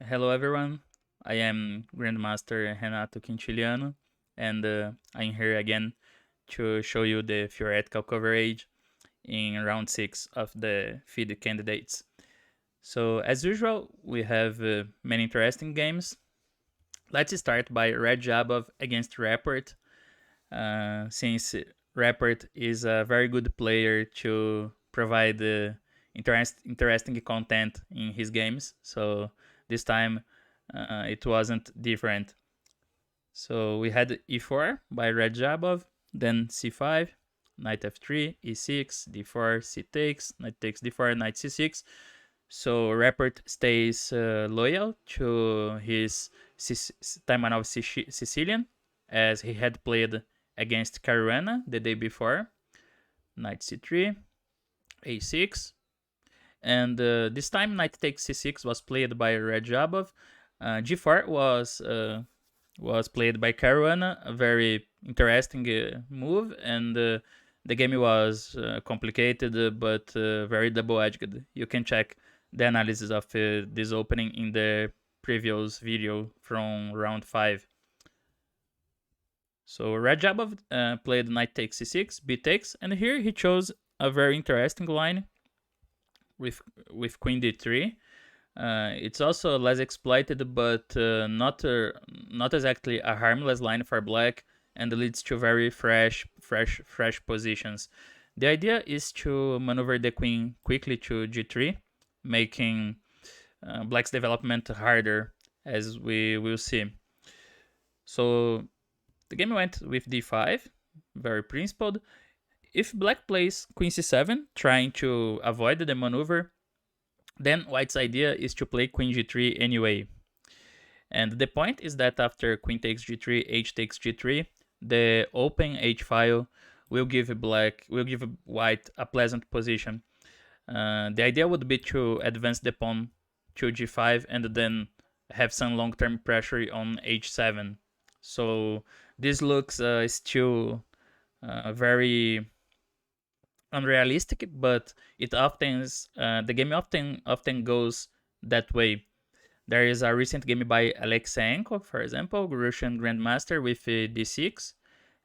Hello everyone, I am Grandmaster Renato Quintiliano, and I'm here again to show you the theoretical coverage in round 6 of the FIDE Candidates. So as usual, we have many interesting games. Let's start by Rajabov against Rapport, since Rapport is a very good player to provide interesting content in his games. So this time it wasn't different. So we had e4 by Rajabov, then c5, knight f3, e6, d4, c takes, knight takes d4, knight c6. So Rapport stays loyal to his Taimanov Sicilian, as he had played against Caruana the day before. Knight c3, a6, and this time knight takes c6 was played by Rajabov. G4 was played by Caruana, a very interesting move, and the game was complicated but very double-edged. You can check the analysis of this opening in the previous video from round 5. So Rajabov played knight takes c6, b takes, and here he chose a very interesting line with queen d3. It's also less exploited, but not exactly a harmless line for black, and leads to very fresh positions. The idea is to maneuver the queen quickly to g3, making black's development harder, as we will see. So the game went with d5, very principled. If black plays queen c7, trying to avoid the maneuver, then white's idea is to play queen g3 anyway. And the point is that after queen takes g3, h takes g3, the open h file will give white a pleasant position. The idea would be to advance the pawn to g5 and then have some long-term pressure on h7. So this looks still very unrealistic, but it often the game often goes that way. There is a recent game by Alexeyenko, for example, Russian Grandmaster, with d6,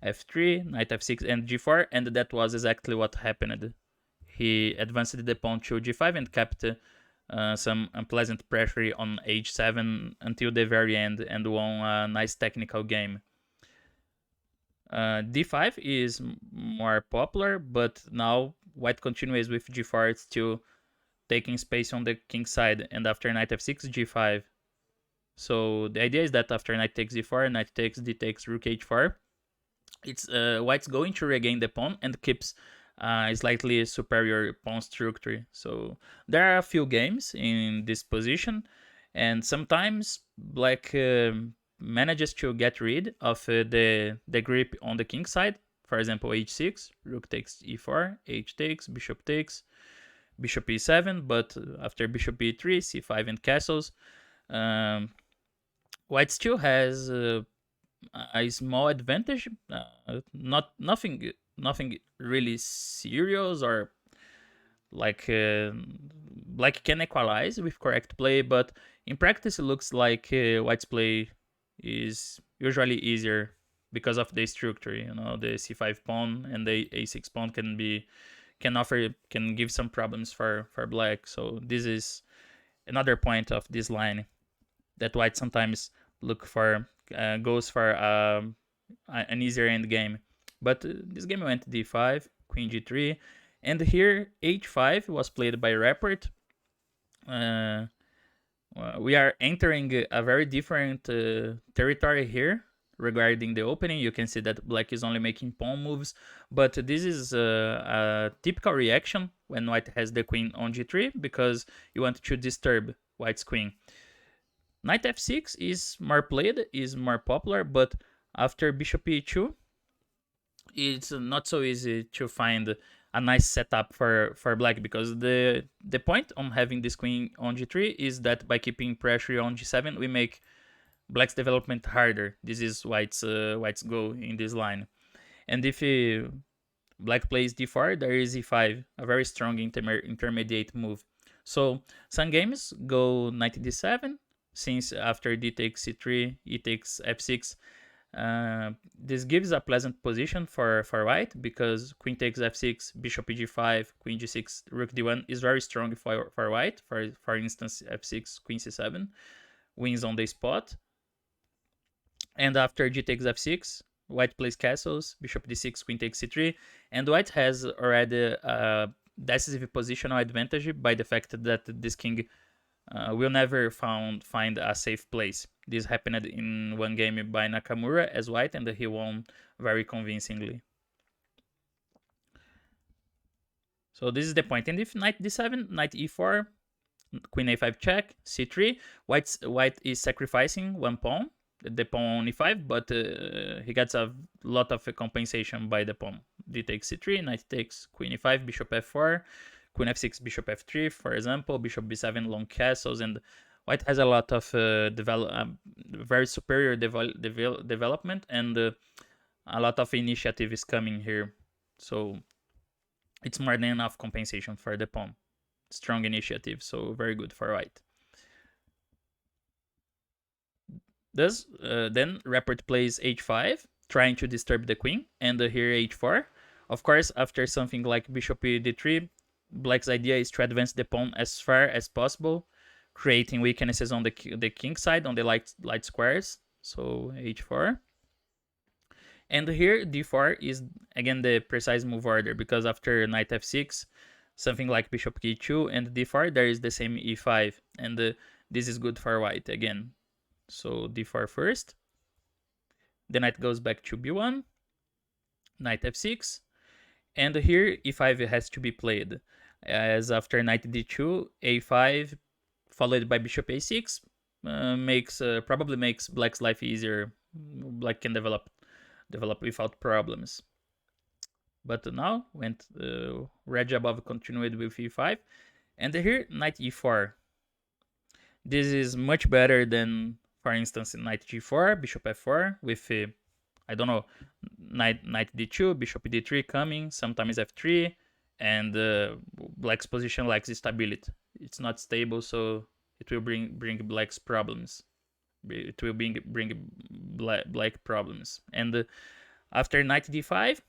f3, knight f6, and g4, and that was exactly what happened. He advanced the pawn to g5 and kept some unpleasant pressure on h7 until the very end, and won a nice technical game. d5 is more popular, but now white continues with g4. It's still taking space on the king side, and after knight f6, g5. So the idea is that after knight takes d4, knight takes, d takes, rook h4, it's white's going to regain the pawn and keeps a slightly superior pawn structure. So there are a few games in this position, and sometimes black manages to get rid of the grip on the king side. For example, h6, rook takes e4, h takes, bishop takes, bishop e7, but after bishop e3, c5 and castles, white still has a small advantage, nothing really serious, or like black can equalize with correct play, but in practice it looks like white's play is usually easier because of the structure. The c5 pawn and the a6 pawn can give some problems for black. So this is another point of this line, that white sometimes goes for an easier end game. But this game went d5, queen g3, and here h5 was played by Rapport. We are entering a very different territory here regarding the opening. You can see that black is only making pawn moves, but this is a typical reaction when white has the queen on g3, because you want to disturb white's queen. Knight f6 is more played, is more popular, but after bishop e2, it's not so easy to find a nice setup for black, because the point on having this queen on g3 is that by keeping pressure on g7, we make black's development harder. This is white's goal in this line. And if black plays d4, there is e5, a very strong intermediate move. So some games go knight d7, since after d takes c3, e takes f6. This gives a pleasant position for white, because queen takes f6, bishop g5, queen g6, rook d1 is very strong for white. For instance, f6, queen c7 wins on the spot. And after g takes f6, white plays castles, bishop d6, queen takes c3, and white has already a decisive positional advantage by the fact that this king will never find a safe place. This happened in one game by Nakamura as white, and he won very convincingly. So this is the point. And if knight d7, knight e4, queen a5 check, c3, white is sacrificing one pawn, the pawn on e5, but he gets a lot of compensation by the pawn. D takes c3, knight takes queen e5, bishop f4, queen f6, bishop f3, for example, bishop b7, long castles, and white has a lot of very superior development, and a lot of initiative is coming here. So it's more than enough compensation for the pawn. Strong initiative, so very good for white. Then Rapport plays h5, trying to disturb the queen, and here h4. Of course, after something like bishop d3, black's idea is to advance the pawn as far as possible, creating weaknesses on the king side, on the light squares. So h4. And here d4 is again the precise move order, because after knight f6, something like bishop e2 and d4, there is the same e5, and this is good for white again. So d4 first, the knight goes back to b1, knight f6, and here e5 has to be played, as after knight d2, a5 followed by bishop a6 probably makes black's life easier. Black can develop without problems. But now went Rajabov continued with e5, and here knight e4. This is much better than, for instance, knight g4, bishop f4 with I don't know, knight d2, bishop d3 coming, sometimes f3, and black's position lacks stability. It's not stable, so it will bring black's problems. It will bring black problems. And after knight d5,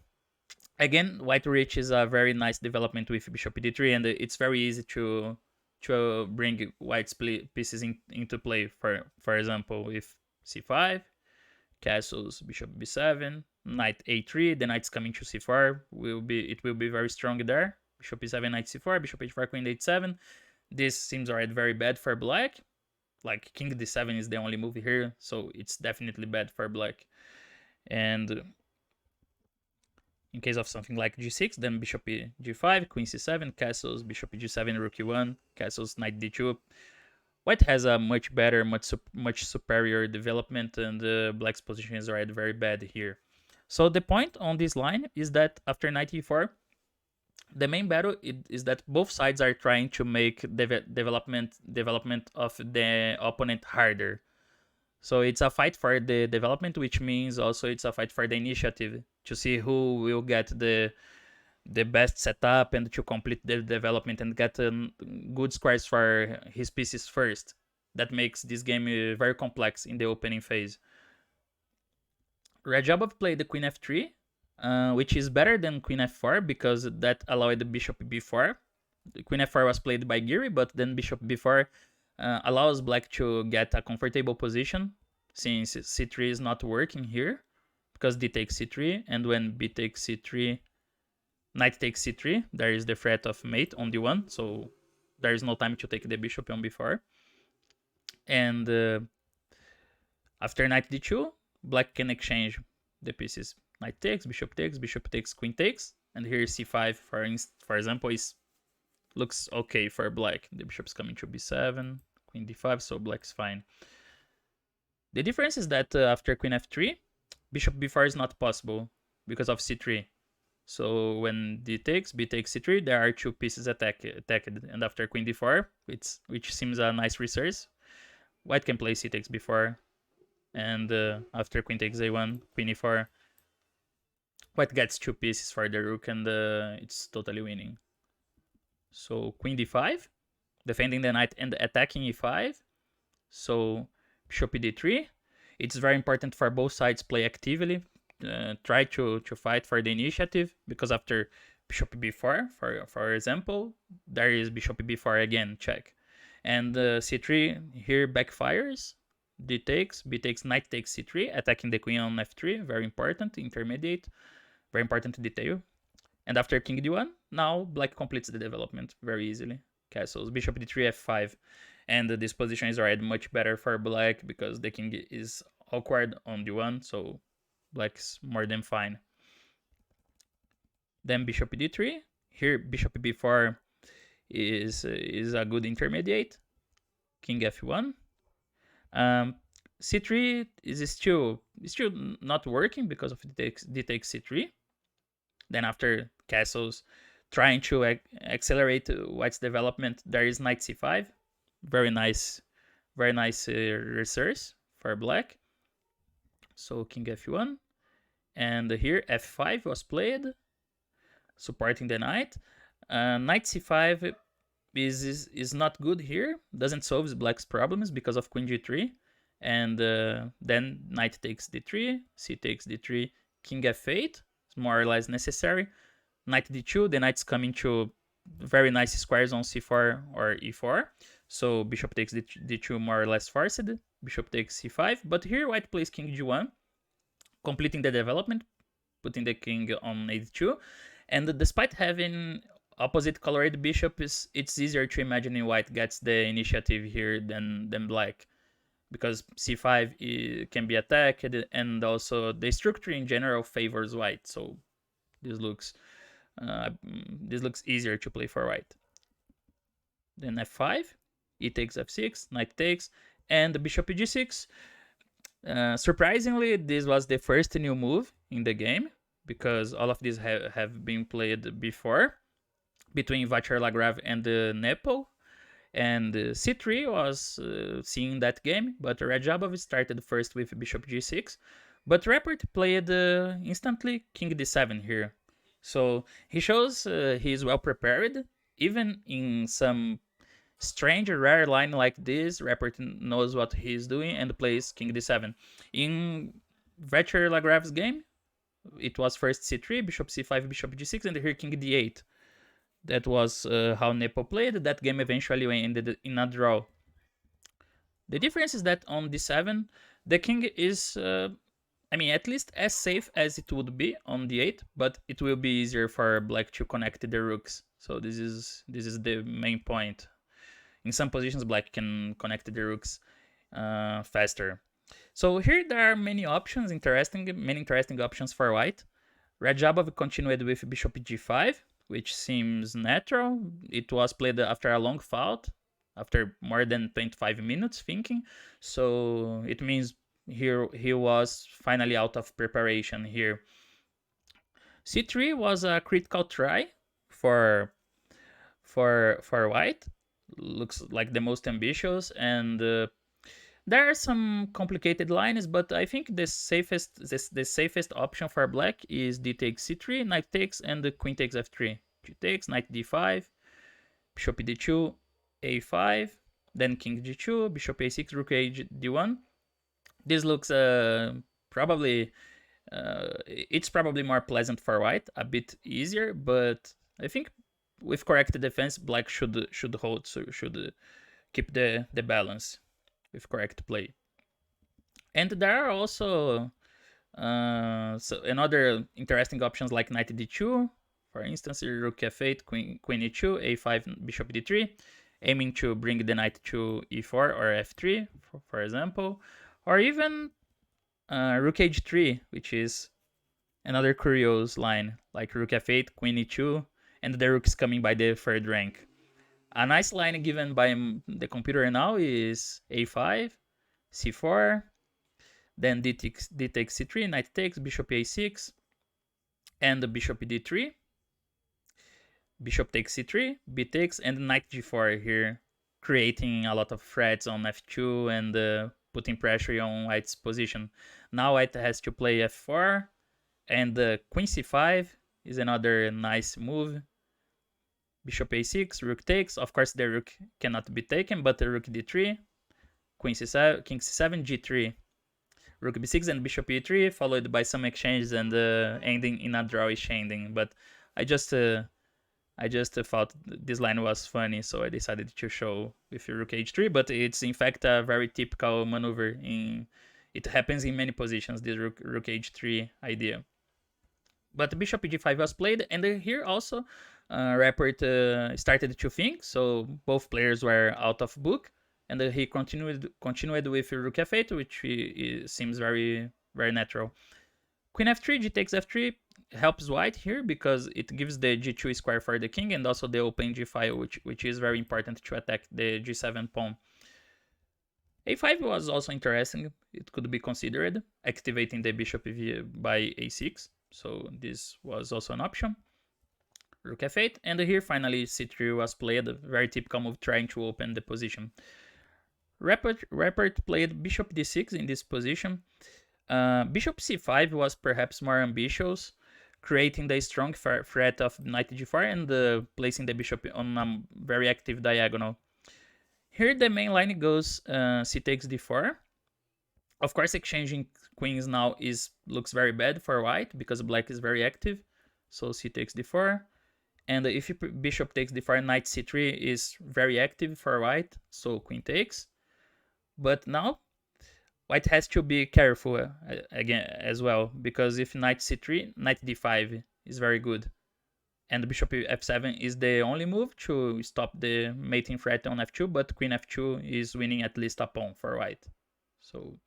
again, white reaches a very nice development with bishop d3, and it's very easy to bring white's pieces into play. For example, with c5, castles, bishop b7, knight a3, the knight's coming to c4. It will be very strong there. Bishop e7, knight c4, bishop h4, queen h7. This seems already very bad for black. Like king d7 is the only move here, so it's definitely bad for black. And in case of something like g6, then bishop g5, queen c7, castles, bishop g7, rook e1, castles, knight d2. White has a much better, much superior development, and black's position is already very bad here. So the point on this line is that after knight e4, the main battle is that both sides are trying to make development of the opponent harder. So it's a fight for the development, which means also it's a fight for the initiative, to see who will get the best setup and to complete the development and get good squares for his pieces first. That makes this game very complex in the opening phase. Rajabov played the queen f3, which is better than queen f4 because that allowed the bishop b4. The queen f4 was played by Giri, but then bishop b4 allows black to get a comfortable position, since c3 is not working here, because d takes c3, and when b takes c3, knight takes c3, there is the threat of mate on d1, so there is no time to take the bishop on b4. And after knight d2, black can exchange the pieces. Knight takes, bishop takes, queen takes, and here c5, for example, looks okay for black. The bishop's coming to b7, queen d5, so black's fine. The difference is that after queen f3, bishop b4 is not possible because of c3. So when d takes, b takes c3, there are two pieces attacked, and after queen d4, which seems a nice resource, white can play c takes b4, and after queen takes a1, queen e4, white gets two pieces for the rook, and it's totally winning. So queen d5, defending the knight and attacking e5. So bishop d3. It's very important for both sides play actively. Try to fight for the initiative, because after bishop b4, for example, there is bishop b4 again, check. And c3 here backfires. D takes, b takes, knight takes c3, attacking the queen on f3, very important, intermediate, very important detail. And after king d1, now black completes the development very easily. Castles, bishop d3, f5. And this position is already much better for black because the king is awkward on d1, so black's more than fine. Then bishop d3. Here bishop b4 is a good intermediate. King f1. C3 is still not working because of d takes c3. Then after castles, trying to accelerate white's development, there is knight c5. Very nice resource for black. So king f1, and here f5 was played, supporting the knight. Knight c5 is not good here, doesn't solve black's problems because of queen g3, and then knight takes d3, c takes d3, king f8 is more or less necessary. Knight d2, the knight's coming to very nice squares on c4 or e4, so bishop takes d2 more or less forced. Bishop takes c5, but here white plays king g1, completing the development, putting the king on a2, and despite having opposite colored bishops, it's easier to imagine white gets the initiative here than black, because c5 can be attacked, and also the structure in general favors white, so this looks easier to play for white. Then f5, e takes f6, knight takes, and bishop g6. Surprisingly, this was the first new move in the game, because all of these have been played before between Vaclav and Nepo, and c3 was seeing that game, but Rajabov started first with bishop g6, but Rapport played instantly king d7 here. So he shows he is well prepared, even in some strange rare line like this. Rapport knows what he's doing and plays king d7. In Vaclav's game, it was first c3, bishop c5, bishop g6, and here king d8. That was how Nepo played. That game eventually ended in a draw. The difference is that on d7, the king is, at least as safe as it would be on d8, but it will be easier for black to connect the rooks. So this is the main point. In some positions, black can connect the rooks faster. So here there are many options, many interesting options for white. Rajabov continued with bishop g5, which seems natural. It was played after a long thought, after more than 25 minutes thinking. So it means here he was finally out of preparation here. c3 was a critical try for white. Looks like the most ambitious, and there are some complicated lines, but I think the safest option for black is d takes c3, knight takes, and the queen takes f3. G takes, knight d5, bishop d2, a5, then king g2, bishop a6, rook a d1. This looks probably it's probably more pleasant for white, a bit easier, but I think with correct defense, black should hold, so should keep the balance with correct play. And there are also another interesting options like knight d2, for instance, rook f8, queen e2, a5, bishop d3, aiming to bring the knight to e4 or f3, for example, or even rook h3, which is another curious line, like rook f8, queen e2, and the rook is coming by the third rank. A nice line given by the computer now is a5, c4, then d takes c3, knight takes, bishop a6, and the bishop d3, bishop takes c3, b takes, and knight g4 here, creating a lot of threats on f2 and putting pressure on white's position. Now white has to play f4, and queen c5 is another nice move. Bishop a6, rook takes. Of course, the rook cannot be taken, but the rook d3, queen c7, king c7, g3, rook b6, and bishop e3, followed by some exchanges and ending in a drawish ending. But I just thought this line was funny, so I decided to show with rook h3. But it's in fact a very typical maneuver. It happens in many positions, this rook h3 idea. But bishop g5 was played, and here also Rapport started to think. So both players were out of book, and he continued with rook f8, which seems very natural. Queen f3, g takes f3 helps white here because it gives the g2 square for the king and also the open g file, which is very important to attack the g7 pawn. a5 was also interesting. It could be considered activating the bishop by a6. So this was also an option. Rook f8, and here finally c3 was played, a very typical move trying to open the position. Rapport played bishop d6 in this position. Bishop c5 was perhaps more ambitious, creating the strong threat of knight g4 and placing the bishop on a very active diagonal. Here the main line goes c takes d4. Of course, exchanging queens now looks very bad for white because black is very active. So c takes d4. And if bishop takes d4, knight c3 is very active for white, so queen takes. But now white has to be careful again as well, because if knight c3, knight d5 is very good. And bishop f7 is the only move to stop the mating threat on f2, but queen f2 is winning at least a pawn for white. So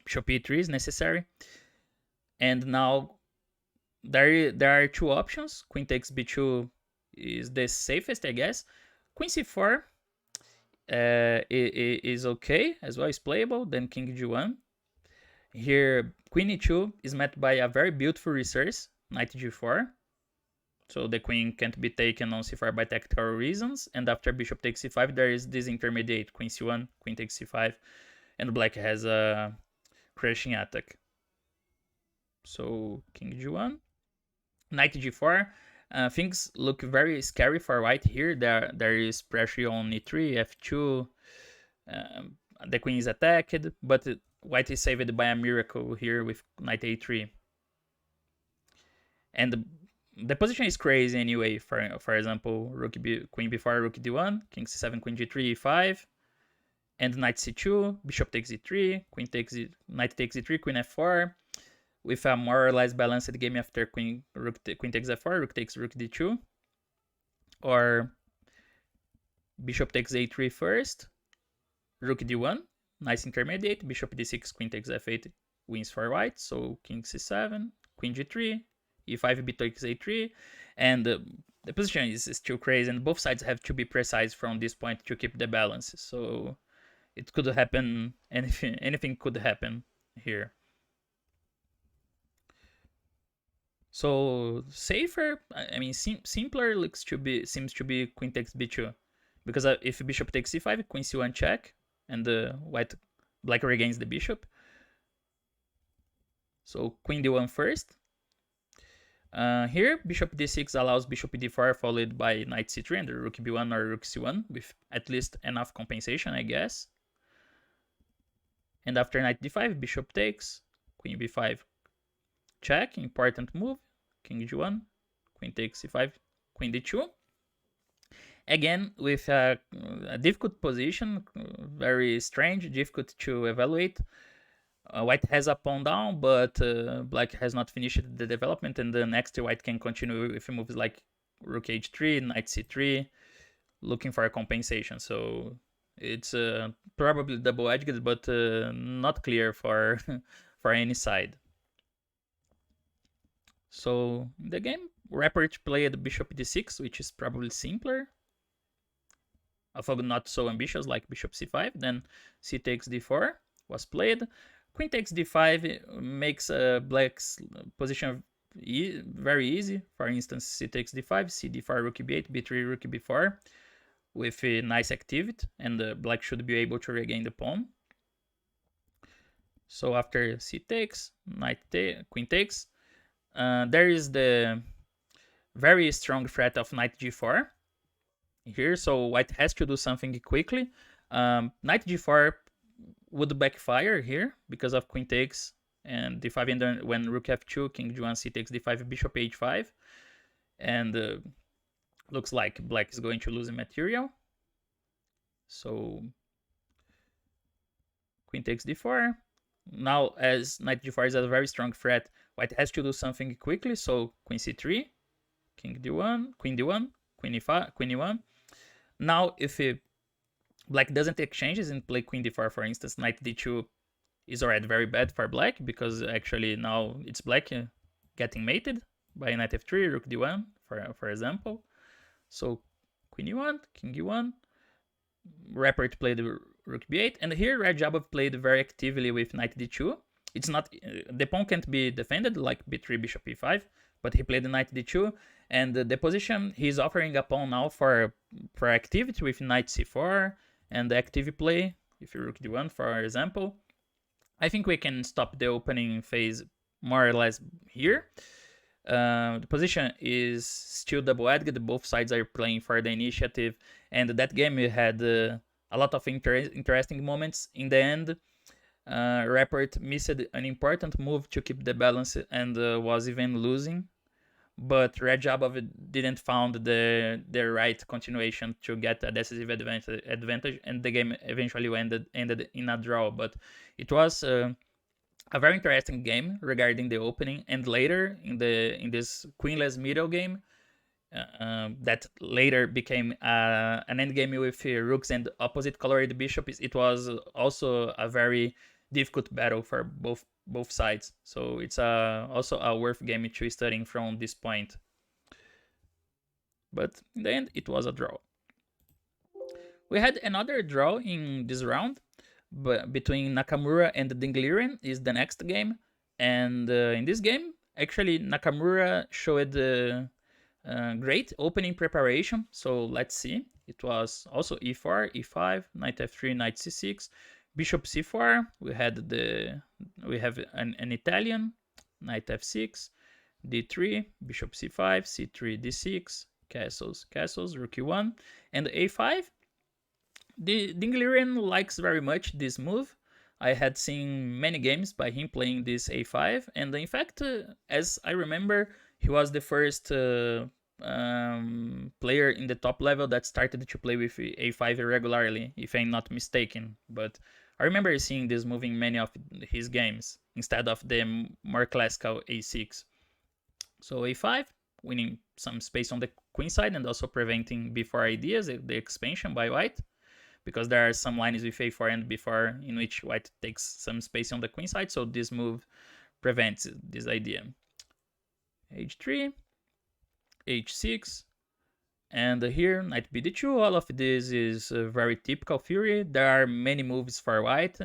bishop e3 is necessary. And now there are two options. Queen takes b2 is the safest, I guess. Queen c4 is okay as well, is playable. Then king g1. Here queen e2 is met by a very beautiful resource, knight g4. So the queen can't be taken on c4 by tactical reasons. And after bishop takes c5, there is this intermediate, queen c1, queen takes c5, and black has a crushing attack. So king g1, knight g4. Things look very scary for white here. There is pressure on e3, f2. The queen is attacked, but white is saved by a miracle here with knight a3. And the position is crazy anyway. For example, queen b4, rook d1, king c7, queen g3, e5, and knight c2, bishop takes e3, knight takes e3, queen f4, with a more or less balanced game after queen takes f4, rook takes rook d2, or bishop takes a3 first, rook d1, nice intermediate, bishop d6, queen takes f8, wins for white, so king c7, queen g3, e5, b takes a3, and the position is still crazy, and both sides have to be precise from this point to keep the balance, so it could happen, anything could happen here. So safer, I mean simpler seems to be queen takes b2, because if bishop takes c5, queen c1 check, and black regains the bishop. So queen d1 first. Here bishop d6 allows bishop d4 followed by knight c3 and rook b1 or rook c1 with at least enough compensation, I guess. And after knight d5, bishop takes, queen b5 check, important move, king g1, queen takes c5, queen d2. Again, with a difficult position, very strange, difficult to evaluate. White has a pawn down, but black has not finished the development, and the next white can continue with moves like rook h3, knight c3, looking for a compensation. So it's probably double-edged, but not clear for for any side. So in the game, Rapport played bishop d6, which is probably simpler, although not so ambitious like bishop c5. Then c takes d4 was played. Queen takes d5 makes black's position very easy. For instance, c takes d5, c d4, rook b8, b3, rook b4, with a nice activity, and black should be able to regain the pawn. So after c takes, queen takes, there is the very strong threat of knight g4 here, so white has to do something quickly. Knight g4 would backfire here because of queen takes and d5, and then when rook f2, king g1, c takes d5, bishop h5, and looks like black is going to lose in material. So queen takes d4. Now, as knight g4 is a very strong threat, white has to do something quickly. So queen c3, king d1, queen d1, queen e5, queen e1. Now, if black doesn't exchanges and play queen d4, for instance, knight d2 is already very bad for black, because actually now it's black getting mated by knight f3, rook d1, for example. So queen e1, king e1, Rapport played rook b8, and here Rajabov played very actively with knight d2. It's not, the pawn can't be defended like b3, bishop e5, but he played knight d2, and the position he's offering a pawn now for activity with knight c4 and the active play, if you rook d1, for example. I think we can stop the opening phase more or less here. The position is still double-edged, both sides are playing for the initiative, and that game we had a lot of interesting moments. In the end, Rapport missed an important move to keep the balance and was even losing, but Rajabov didn't find the right continuation to get a decisive advantage, and the game eventually ended in a draw. But it was a very interesting game regarding the opening, and later in this queenless middle game that later became an endgame with rooks and opposite colored bishops. It was also a very difficult battle for both sides, so it's also a worth game to studying from this point. But in the end, it was a draw. We had another draw in this round, but between Nakamura and Liren is the next game, and in this game, actually Nakamura showed great opening preparation. So let's see. It was also e4, e5, knight f3, knight c6, bishop c4. We have an Italian, knight f6, d3, bishop c5, c3, d6, castles, rook e1, and a5. Liren likes very much this move. I had seen many games by him playing this a5, and in fact, as I remember, he was the first player in the top level that started to play with a5 regularly, if I'm not mistaken. But I remember seeing this move in many of his games instead of the more classical a6. So a5, winning some space on the queen side and also preventing b4 ideas, the expansion by white, because there are some lines with a4 and b4 in which white takes some space on the queen side, so this move prevents this idea. h3, h6, and here knight bd2. All of this is very typical theory. There are many moves for white,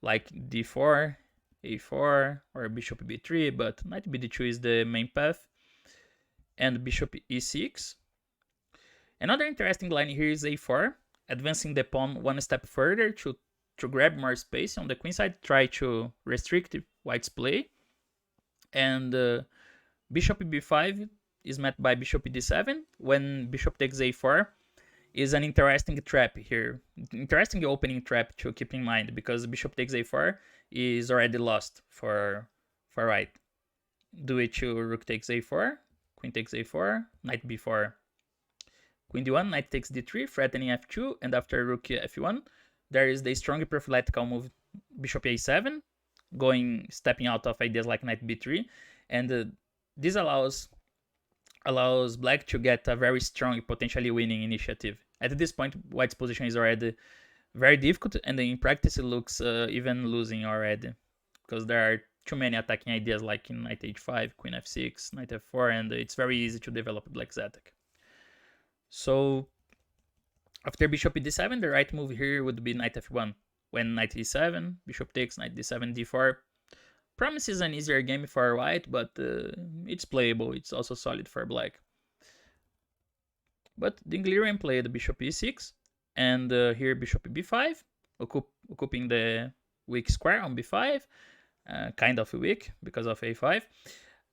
like d4, a4, or bishop b3, but knight bd2 is the main path, and bishop e6. Another interesting line here is a4, advancing the pawn one step further to grab more space on the queen side, try to restrict white's play. And bishop b5 is met by bishop d7. When bishop takes a4 is an interesting trap here. Interesting opening trap to keep in mind, because bishop takes a4 is already lost for white. Do it to rook takes a4, queen takes a4, knight b4. Queen d1, knight takes d3, threatening f2, and after rook f1, there is the strong prophylactical move bishop a7, stepping out of ideas like knight b3, and this allows black to get a very strong, potentially winning initiative. At this point, white's position is already very difficult, and in practice it looks even losing already, because there are too many attacking ideas like in knight h5, queen f6, knight f4, and it's very easy to develop black's attack. So after bishop d7, the right move here would be knight f1. When knight e7, bishop takes, knight d7, d4. Promises an easier game for white, but it's playable. It's also solid for black. But Liren played bishop e6, and here bishop b5, occupying the weak square on b5, kind of weak because of a5.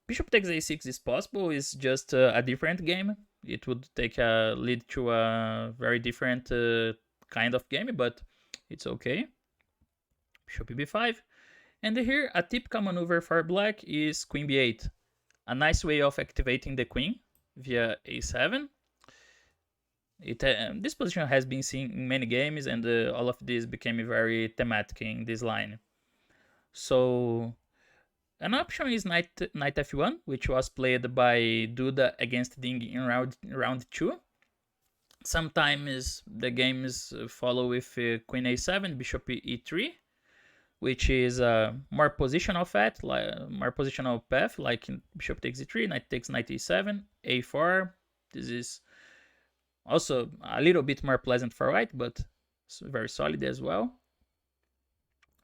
Bishop takes a6 is possible. It's just a different game. It would lead to a very different kind of game, but it's okay. bishop b5. And here, a typical maneuver for black is queen b8. A nice way of activating the queen via a7. This position has been seen in many games, and all of this became very thematic in this line. So an option is knight f1, which was played by Duda against Ding in round 2. Sometimes the games follow with queen a7, bishop e3, which is a more positional path, like bishop takes e3, knight takes knight e7, a4. This is also a little bit more pleasant for white, but it's very solid as well.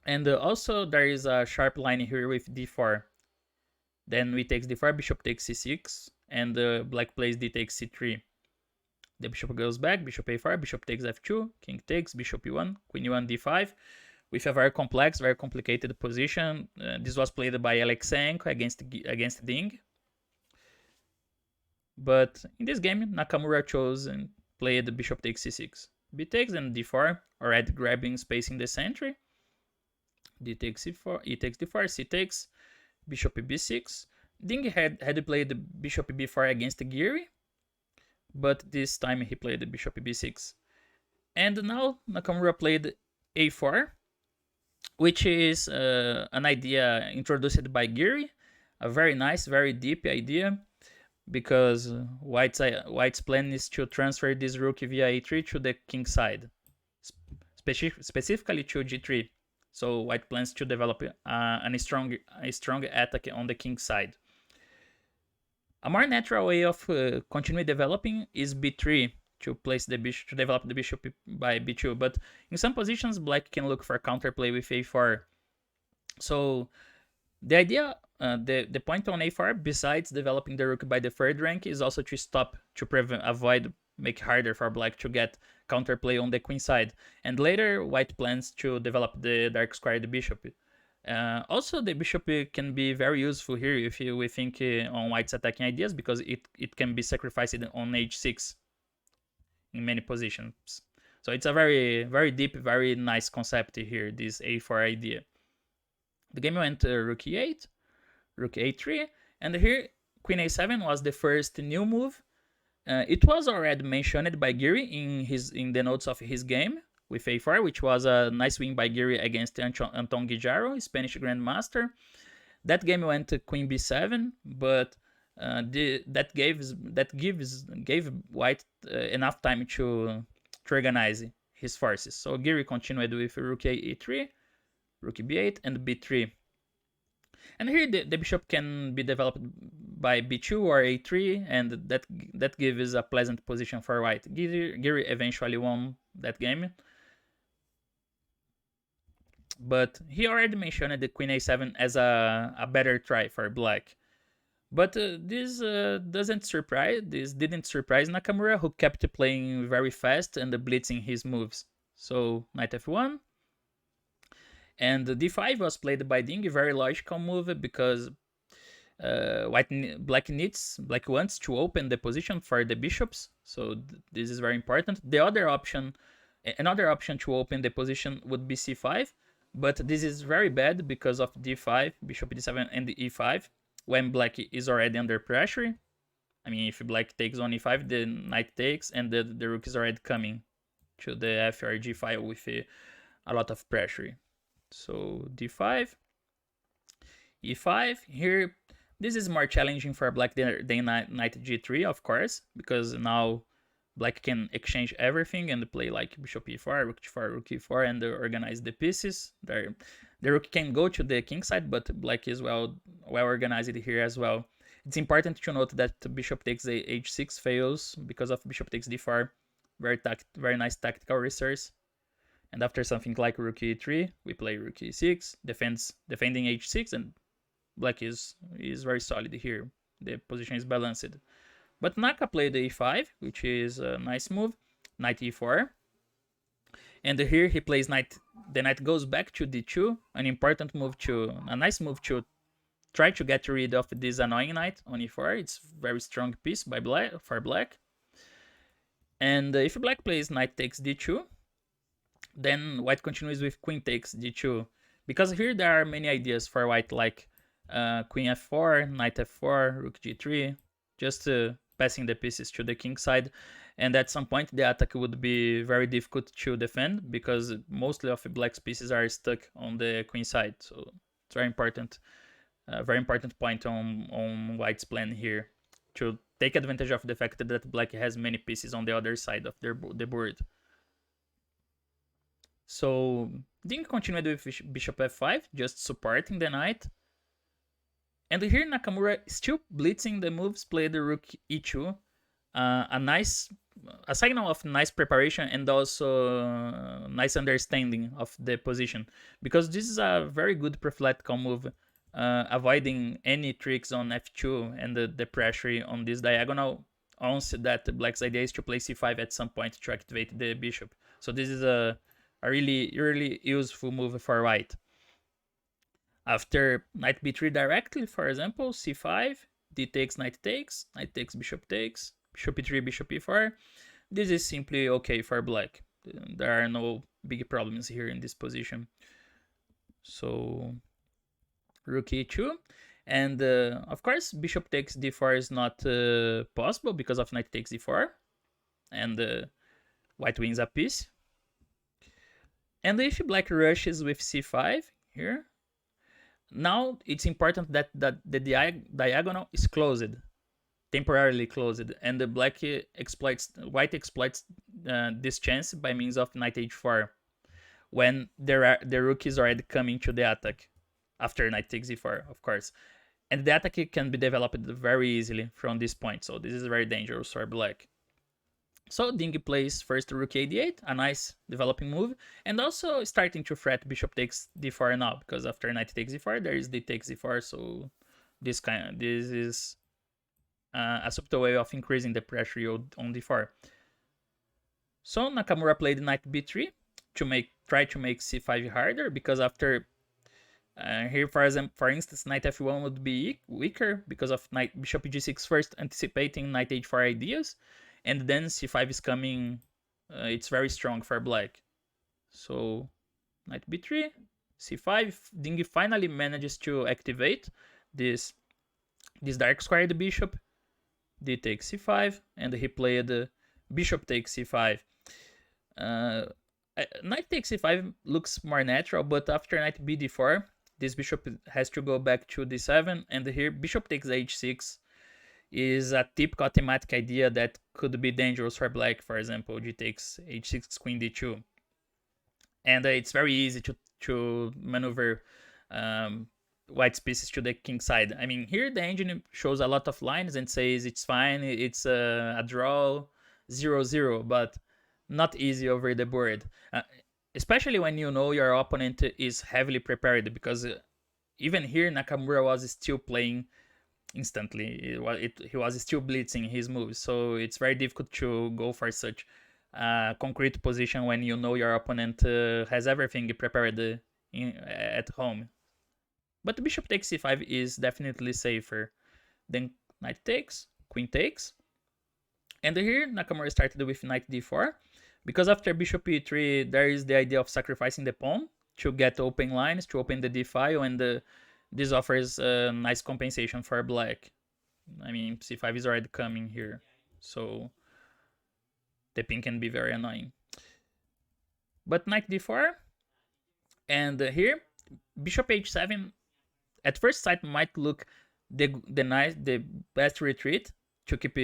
And also there is a sharp line here with d4. Then we takes d4, bishop takes c6, and black plays d takes c3. The bishop goes back, bishop a4, bishop takes f2, king takes, bishop e1, queen e1, d5, with a very complex, very complicated position. This was played by Alexeyenko against Ding. But in this game, Nakamura chose and played the bishop takes c6. B takes and d4, already grabbing space in the center. D takes c4, E takes d4, C takes, bishop b6. Ding had played the bishop b4 against Giri, but this time he played the bishop b6. And now Nakamura played a4, which is an idea introduced by Giri, a very nice, very deep idea, because White's plan is to transfer this rook via a3 to the king side, specifically to g3. So White plans to develop a strong attack on the king side. A more natural way of continuing developing is b3, to place the bishop, to develop the bishop by b2. But in some positions, black can look for counterplay with a4. So the idea, the point on a4, besides developing the rook by the third rank, is also to stop, to make harder for black to get counterplay on the queen side. And later, white plans to develop the dark squared bishop. Also, the bishop can be very useful here if we think on white's attacking ideas, because it can be sacrificed on h6 in many positions. So it's a very, very deep, very nice concept here, this a4 idea. The game went rook e8, rook a3, and here queen a7 was the first new move. It was already mentioned by Giri in the notes of his game with a4, which was a nice win by Giri against Anton Guijaro, Spanish grandmaster. That game went to queen b7, but that gave White enough time to organize his forces. So Giri continued with rook e3, rook b8, and b3. And here the bishop can be developed by b2 or a3, and that gives a pleasant position for white. Giri eventually won that game, but he already mentioned the queen a7 as a better try for black. But this didn't surprise Nakamura, who kept playing very fast and blitzing his moves. So knight f1, and d5 was played by Ding, a very logical move, because black wants to open the position for the bishops, so this is very important. Another option to open the position would be c5, but this is very bad because of d5, bishop d7, and e5, when black is already under pressure. I mean, if black takes on e5, the knight takes, and the rook is already coming to the f or g file with a lot of pressure. So d5, e5. Here, this is more challenging for black than knight g3, of course, because now black can exchange everything and play like bishop e4, rook g4, rook e4, and organize the pieces. The rook can go to the king side, but black is well organized here as well. It's important to note that bishop takes h6 fails because of bishop takes d4. Very nice tactical resource. And after something like rook e3, we play rook e6, defending h6, and black is very solid here. The position is balanced. But Naka played e5, which is a nice move, knight e4. And here he plays knight. The knight goes back to d2, a nice move to try to get rid of this annoying knight on e4. It's a very strong piece for black. And if black plays knight takes d2, then white continues with queen takes d2, Because here there are many ideas for white, like queen f4, knight f4, rook g3, just passing the pieces to the king side. And at some point the attack would be very difficult to defend because mostly of black's pieces are stuck on the queen side. So it's very important point on white's plan here, to take advantage of the fact that black has many pieces on the other side of the board. So Ding continued with bishop f5, just supporting the knight. And here Nakamura still blitzing the moves, played the rook e2, a signal of nice preparation and also nice understanding of the position, because this is a very good prophylactical move, avoiding any tricks on f2 and the pressure on this diagonal, once that black's idea is to play c5 at some point to activate the bishop. So this is a really useful move for white. After knight b3 directly, for example, c5, d takes, knight takes, bishop takes, bishop e3, bishop e4. This is simply okay for black. There are no big problems here in this position. So rook e2, and of course bishop takes d4 is not possible because of knight takes d4, and white wins a piece. And if black rushes with c5 here, now it's important that the diagonal is closed, temporarily closed, and the white exploits this chance by means of knight h4, when the rook is already coming to the attack after knight takes e4, of course. And the attack can be developed very easily from this point, so this is very dangerous for black. So Ding plays first rook a8, a nice developing move, and also starting to threat bishop takes d4 now, because after knight takes d4 there is d takes d4, so this is a subtle way of increasing the pressure on d4. So Nakamura played knight b3 to try to make c5 harder, because after here, for instance, knight f1 would be weaker because of bishop g6 first, anticipating knight h4 ideas, and then c5 is coming. It's very strong for black. So knight b3, c5. Ding finally manages to activate this dark squared bishop. D takes c5, and he played bishop takes c5. Knight takes c5 looks more natural, but after knight b d4, this bishop has to go back to d7, and here bishop takes h6 is a typical thematic idea that could be dangerous for black. For example, g takes h6, queen d2, and it's very easy to maneuver white's pieces to the king side. I mean, here the engine shows a lot of lines and says it's fine, it's a draw, 0-0, but not easy over the board. Especially when you know your opponent is heavily prepared, because even here Nakamura was still playing instantly. He was still blitzing his moves, so it's very difficult to go for such concrete position when you know your opponent has everything prepared at home. But bishop takes c5 is definitely safer. Then knight takes, queen takes, and here Nakamura started with knight d4, because after bishop e3 there is the idea of sacrificing the pawn to get open lines, to open the d file, and this offers a nice compensation for black. I mean, c5 is already coming here, so the pin can be very annoying. But knight d4, and here bishop h7 at first sight might look the best retreat to keep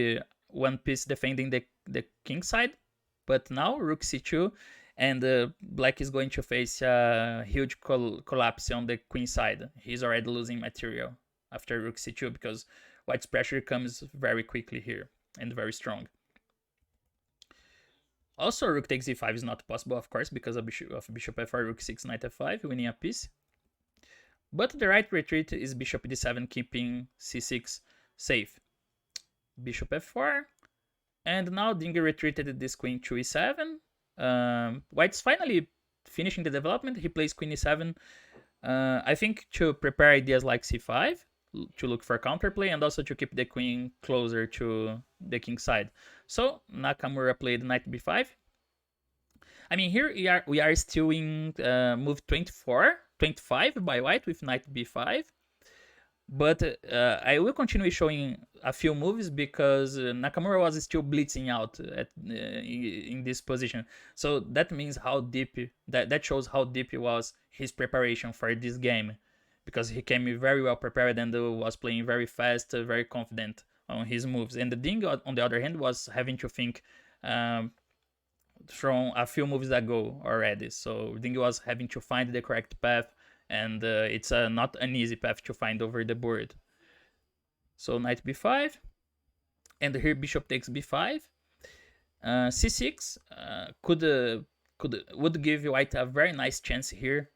one piece defending the king side, but now rook c2, and black is going to face a huge collapse on the queen side. He's already losing material after rook c2, because white's pressure comes very quickly here and very strong. Also, rook takes e5 is not possible, of course, because of bishop f4, rook 6, knight f5, winning a piece. But the right retreat is bishop d7, keeping c6 safe. Bishop f4, and now Ding retreated this queen to e7. White's finally finishing the development. He plays queen e7, I think to prepare ideas like c5, to look for counterplay, and also to keep the queen closer to the king side. So Nakamura played knight b5. I mean, here we are still in move 24, 25 by white with knight b5. But I will continue showing a few moves because Nakamura was still blitzing out in this position. So that means how deep, that shows how deep was his preparation for this game. Because he came very well prepared and was playing very fast, very confident on his moves. And the Ding, on the other hand, was having to think from a few moves ago already. So Ding was having to find the correct path, and it's not an easy path to find over the board. So knight b5, and here bishop takes b5. c6 would give white a very nice chance here.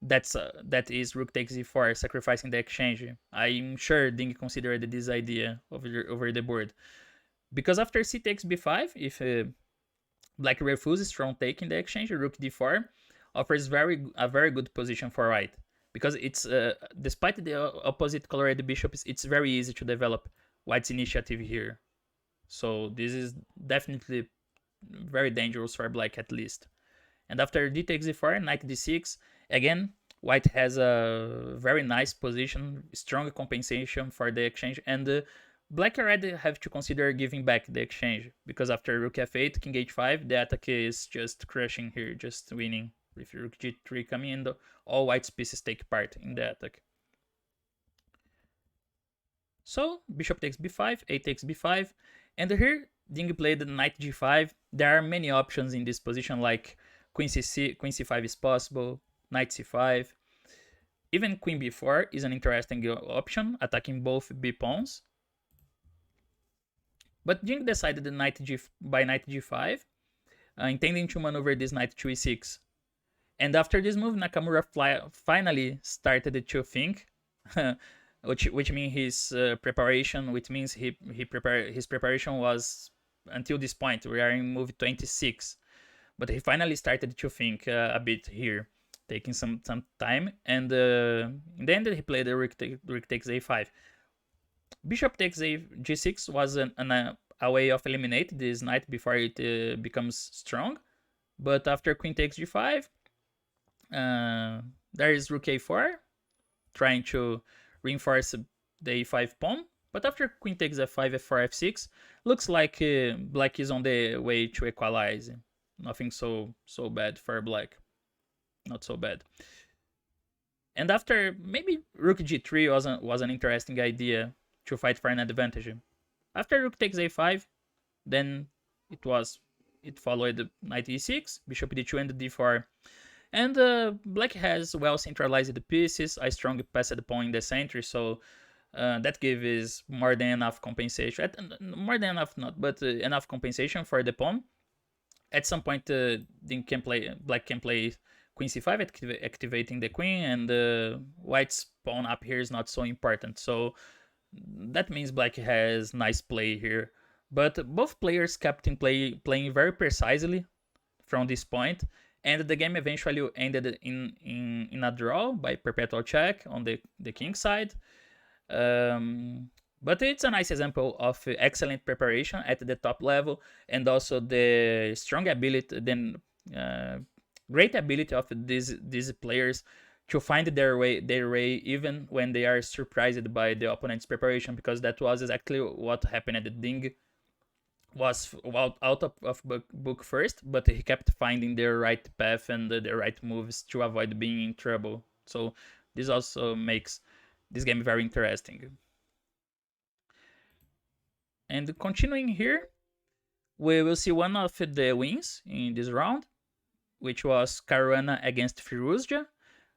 That is rook takes e4, sacrificing the exchange. I'm sure Ding considered this idea over the board, because after c takes b5, if black refuses strong taking the exchange, rook d4 offers a very good position for white, because it's despite the opposite colored bishops, it's very easy to develop white's initiative here. So this is definitely very dangerous for black at least. And after d takes e4, knight d6, again white has a very nice position, strong compensation for the exchange, and black already have to consider giving back the exchange, because after rook f8, king h5, the attack is just crushing here, just winning. If rook g3 coming in, all white's pieces take part in the attack. So bishop takes b5, a takes b5, and here Ding played knight g5. There are many options in this position, like queen c5 is possible, knight c5. Even queen b4 is an interesting option, attacking both b pawns. But Ding decided by knight g5, intending to maneuver this knight to e6. And after this move, Nakamura finally started to think, which means his preparation, which means his preparation was until this point. We are in move 26, but he finally started to think a bit here, taking some time. And in the end, he played the rook takes a5. Bishop takes g6 was a way of eliminate this knight before it becomes strong. But after queen takes g5, there is rook a4, trying to reinforce the a5 pawn. But after queen takes f5, f4, f6, looks like black is on the way to equalize. Nothing so bad for black. Not so bad. And after, maybe rook g3 was an interesting idea to fight for an advantage. After rook takes a5, then it followed knight e6, bishop d2, and d4. And black has well centralized the pieces, a strong passed pawn in the center, so that gives more than enough compensation. More than enough, not, but enough compensation for the pawn. At some point, black can play queen c5, activating the queen, and white's pawn up here is not so important. So that means black has nice play here. But both players kept playing very precisely from this point, and the game eventually ended in a draw by perpetual check on the king side. But it's a nice example of excellent preparation at the top level, and also the strong ability, great ability of these players to find their way even when they are surprised by the opponent's preparation, because that was exactly what happened at the Ding. Was out of book first, but he kept finding the right path and the right moves to avoid being in trouble. So this also makes this game very interesting. And continuing here, we will see one of the wins in this round, which was Caruana against Firouzja.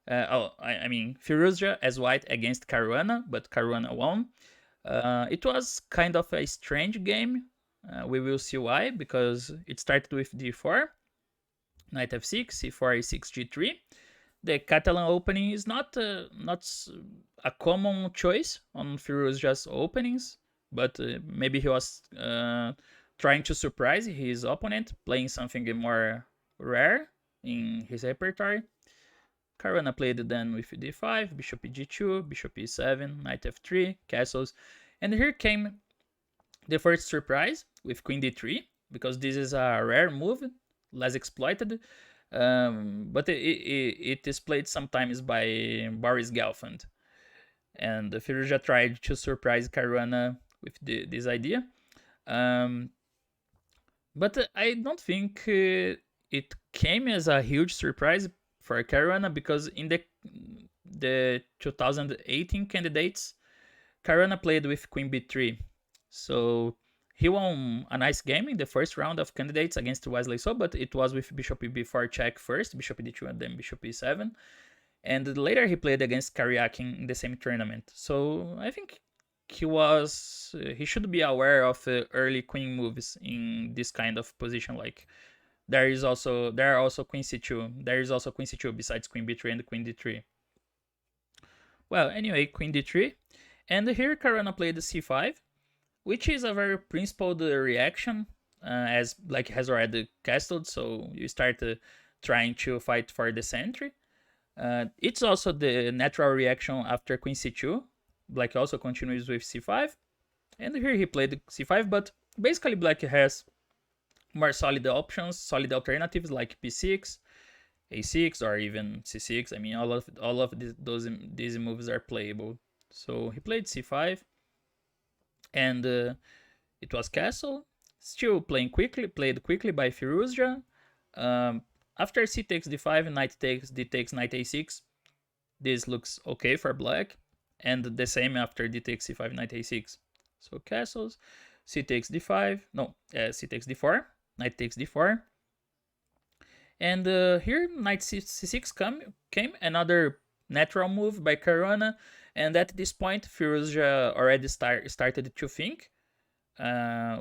I mean Firouzja as white against Caruana, but Caruana won. It was kind of a strange game. We will see why, because it started with d4, knight f6, c4, e6, g3. The Catalan opening is not a common choice on Firouzja's openings, but maybe he was trying to surprise his opponent, playing something more rare in his repertoire. Caruana played then with d5, bishop g2, bishop e7, knight f3, castles, and here came the first surprise with queen d3, because this is a rare move, less exploited. But it is played sometimes by Boris Gelfand. And Firouzja tried to surprise Caruana with this idea. Um, but I don't think it came as a huge surprise for Caruana, because in the 2018 candidates, Caruana played with Queen B3. So he won a nice game in the first round of candidates against Wesley So, but it was with Bishop B4 check first, Bishop D2, and then Bishop E7. And later he played against Karyakin in the same tournament. So I think he should be aware of early queen moves in this kind of position. Like there are also Queen C2. There is also Queen C2 besides Queen B3 and Queen D3. Well, anyway, Queen D3. And here Caruana played C5, which is a very principled reaction, as Black has already castled, so you start trying to fight for the sentry. It's also the natural reaction after Queen C2. Black also continues with C5, and here he played C5, but basically Black has more solid options, solid alternatives like B6, A6, or even C6. I mean, all of these moves are playable. So he played C5, and it was castle. Still played quickly by Firouzja. After C takes D5, Knight takes D takes Knight A6. This looks okay for Black, and the same after D takes C5, Knight A6. So castles. C takes D5. No, C takes D4. Knight takes D4. And here Knight C6 came, another natural move by Caruana. And at this point, Firouzja already started to think,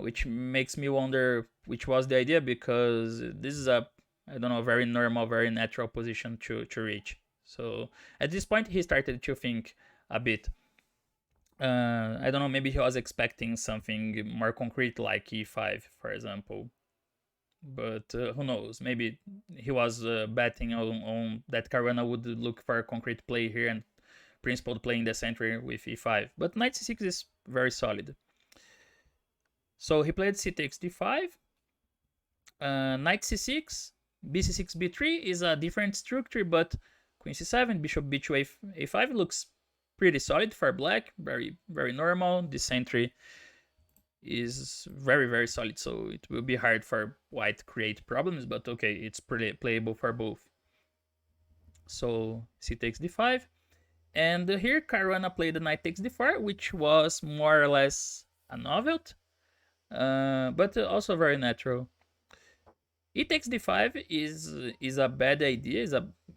which makes me wonder which was the idea, because this is a, I don't know, very normal, very natural position to reach. So at this point, he started to think a bit. I don't know, maybe he was expecting something more concrete like E5, for example. But who knows? Maybe he was betting on that Caruana would look for a concrete play here and principled playing the sentry with E5. But Knight C6 is very solid. So he played C takes D5. Knight C6, BC6, B3 is a different structure, but Queen C7, Bishop B2, A5 looks pretty solid for Black. Very, very normal. The sentry is very, very solid, so it will be hard for White to create problems, but okay, it's pretty playable for both. So C takes D5. And here Caruana played the Knight takes D4, which was more or less a novelty, but also very natural. E takes D5 is a bad idea,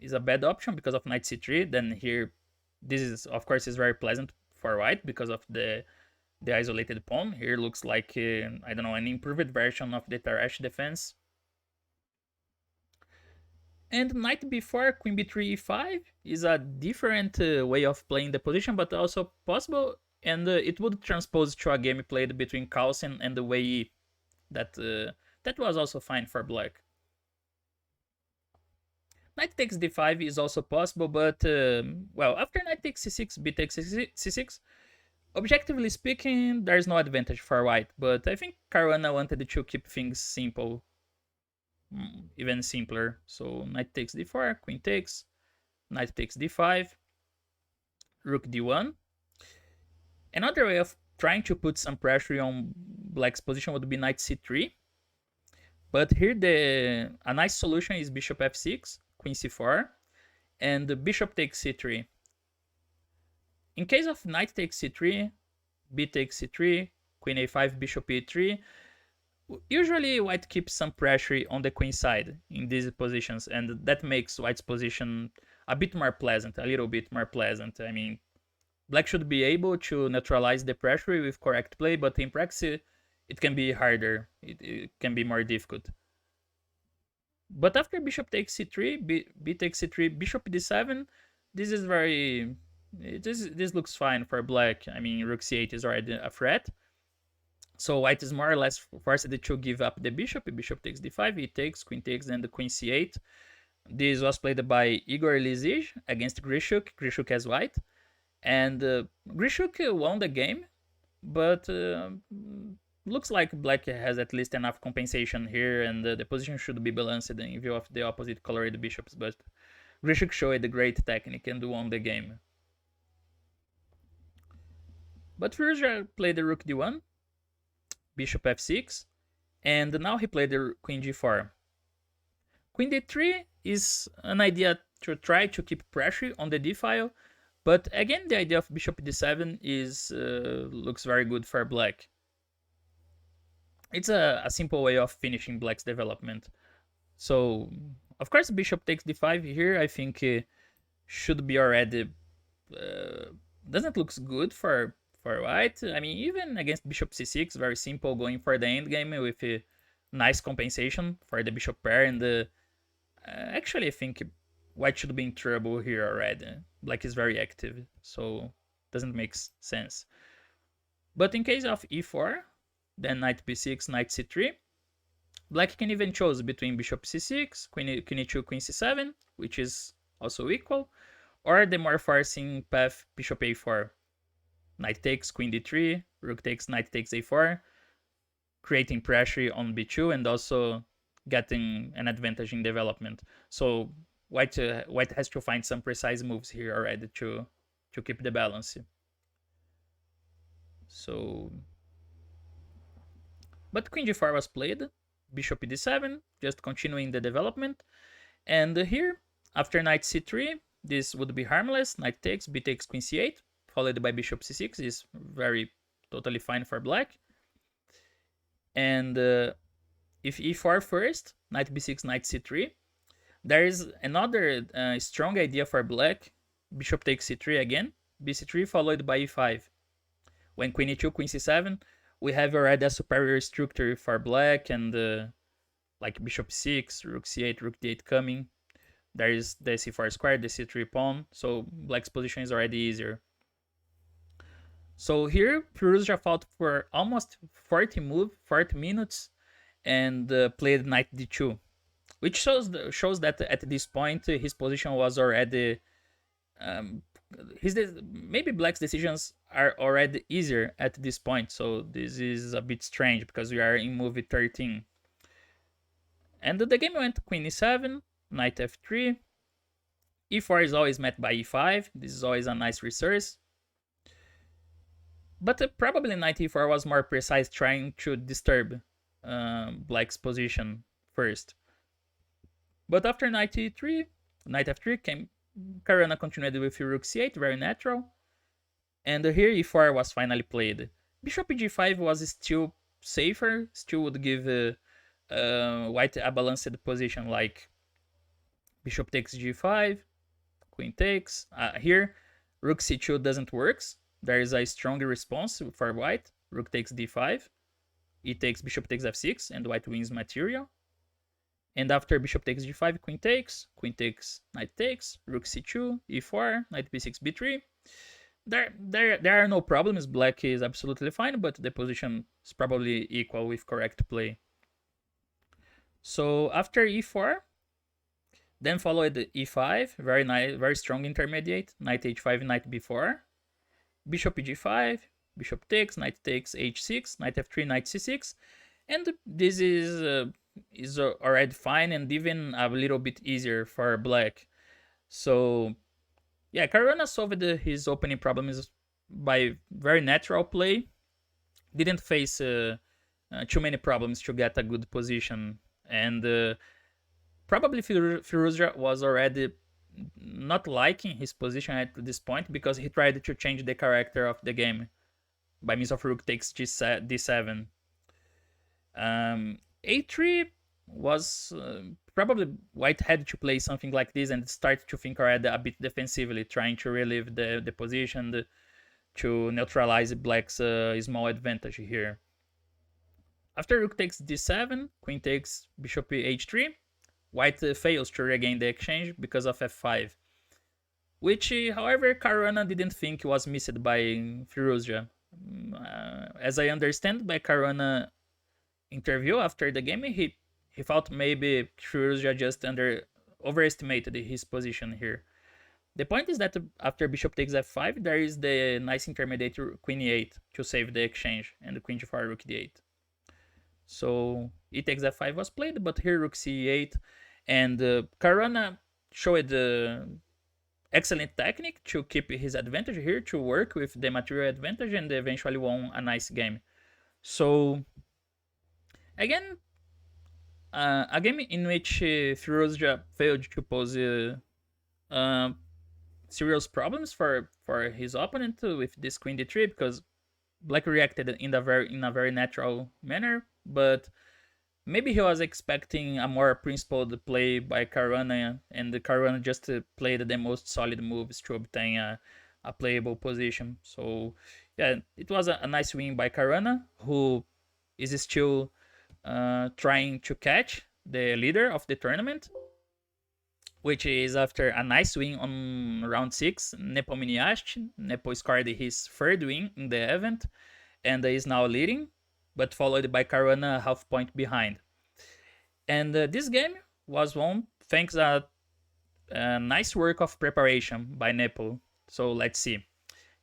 is a bad option because of Knight C3. Then here, this is of course is very pleasant for White because of the isolated pawn. Here looks like I don't know, an improved version of the Tarrasch defense. And Knight B4, Queen B3, E5 is a different way of playing the position, but also possible, and it would transpose to a game played between Carlsen and the Wei that was also fine for Black. Knight takes D5 is also possible, but well, after Knight takes C6, B takes C6, objectively speaking, there's no advantage for White, but I think Caruana wanted to keep things simple, even simpler. So Knight takes D4, Queen takes, Knight takes D5, Rook D1. Another way of trying to put some pressure on Black's position would be Knight C3. But here a nice solution is Bishop F6, Queen C4, and the Bishop takes C3. In case of Knight takes C3, B takes C3, Queen A5, Bishop E3, usually White keeps some pressure on the Queen side in these positions, and that makes White's position a bit more pleasant, a little bit more pleasant. I mean, Black should be able to neutralize the pressure with correct play, but in practice, it can be harder. It can be more difficult. But after Bishop takes C3, B takes C3, Bishop D7, this is very... This looks fine for Black. I mean, Rook C8 is already a threat. So White is more or less forced to give up the Bishop. Bishop takes D5, he takes, Queen takes, then the Queen C8. This was played by Igor Lizij against Grishuk. Grishuk as White. And Grishuk won the game, but looks like black has at least enough compensation here, and the position should be balanced in view of the opposite colored bishops, but Grishuk showed a great technique and won the game. But Firouzja played the rook d1, bishop f6, and now he played the queen g4. Queen d3 is an idea to try to keep pressure on the d file, but again the idea of bishop d7 is looks very good for black. It's a simple way of finishing black's development. So of course bishop takes d5 here, I think should be already doesn't look good for white. I mean, even against bishop c6, very simple, going for the endgame with a nice compensation for the bishop pair, and actually I think white should be in trouble here already. Black is very active, so doesn't make sense. But in case of e4, then knight b6, knight c3, black can even choose between bishop c6, queen e2, queen c7, which is also equal, or the more forcing path bishop a4. Knight takes, queen d3, rook takes, knight takes a4, creating pressure on b2 and also getting an advantage in development. So white has to find some precise moves here already to keep the balance. So, but queen g4 was played, bishop d7, just continuing the development, and here after knight c3, this would be harmless. Knight takes, b takes, queen c8, followed by bishop c6 is very totally fine for black. And if e4 first, knight b6, knight c3, there is another strong idea for black. Bishop takes c3 again, bc3 followed by e5. When queen e2, queen c7, we have already a superior structure for black, and like bishop 6, rook c8, rook d8 coming. There is the c4 square, the c3 pawn, so black's position is already easier. So here, Firouzja fought for almost 40 minutes, and played knight d2, which shows that at this point his position was already maybe black's decisions are already easier at this point. So this is a bit strange because we are in move 13, and the game went queen e7, knight f3, e4 is always met by e5. This is always a nice resource. But probably knight e4 was more precise, trying to disturb black's position first. But after knight e3, knight f3 came, Caruana continued with rook c8, very natural. And here e4 was finally played. Bishop g5 was still safer, still would give white a balanced position, like bishop takes g5, queen takes. Here, rook c2 doesn't work. There is a strong response for white. Rook takes d5, e takes, bishop takes f6, and white wins material. And after bishop takes g5, queen takes, knight takes, rook c2, e4, knight b6, b3. There are no problems. Black is absolutely fine, but the position is probably equal with correct play. So after e4, then followed e5, very nice, very strong intermediate, knight h5, knight b4, bishop g5, bishop takes h6, knight f3, knight c6, and this is already fine and even a little bit easier for black. So yeah, Caruana solved his opening problems by very natural play. Didn't face too many problems to get a good position, and probably Firouzja was already not liking his position at this point because he tried to change the character of the game by means of rook takes d7. A3 was probably white had to play something like this and start to think already a bit defensively, trying to relieve the position to neutralize black's small advantage here. After rook takes d7, queen takes bishop h3, white fails to regain the exchange because of f5, which, however, Caruana didn't think was missed by Firouzja. As I understand by Caruana interview after the game, he thought maybe Firouzja just overestimated his position here. The point is that after bishop takes f5, there is the nice intermediate queen e8 to save the exchange, and the queen g4, rook d8. So e takes f5 was played, but here rook c8, and Caruana showed excellent technique to keep his advantage here, to work with the material advantage, and eventually won a nice game. So again, a game in which Firouzja failed to pose uh, serious problems for his opponent with this queen d3, because Black reacted in a very natural manner, but maybe he was expecting a more principled play by Caruana, and the Caruana just played the most solid moves to obtain a playable position. So yeah, it was a nice win by Caruana, who is still trying to catch the leader of the tournament, which is after a nice win on round 6, Nepomniachtchi. Nepo scored his third win in the event and is now leading, but followed by Caruana half point behind. And this game was won thanks to a nice work of preparation by Nepo. So let's see.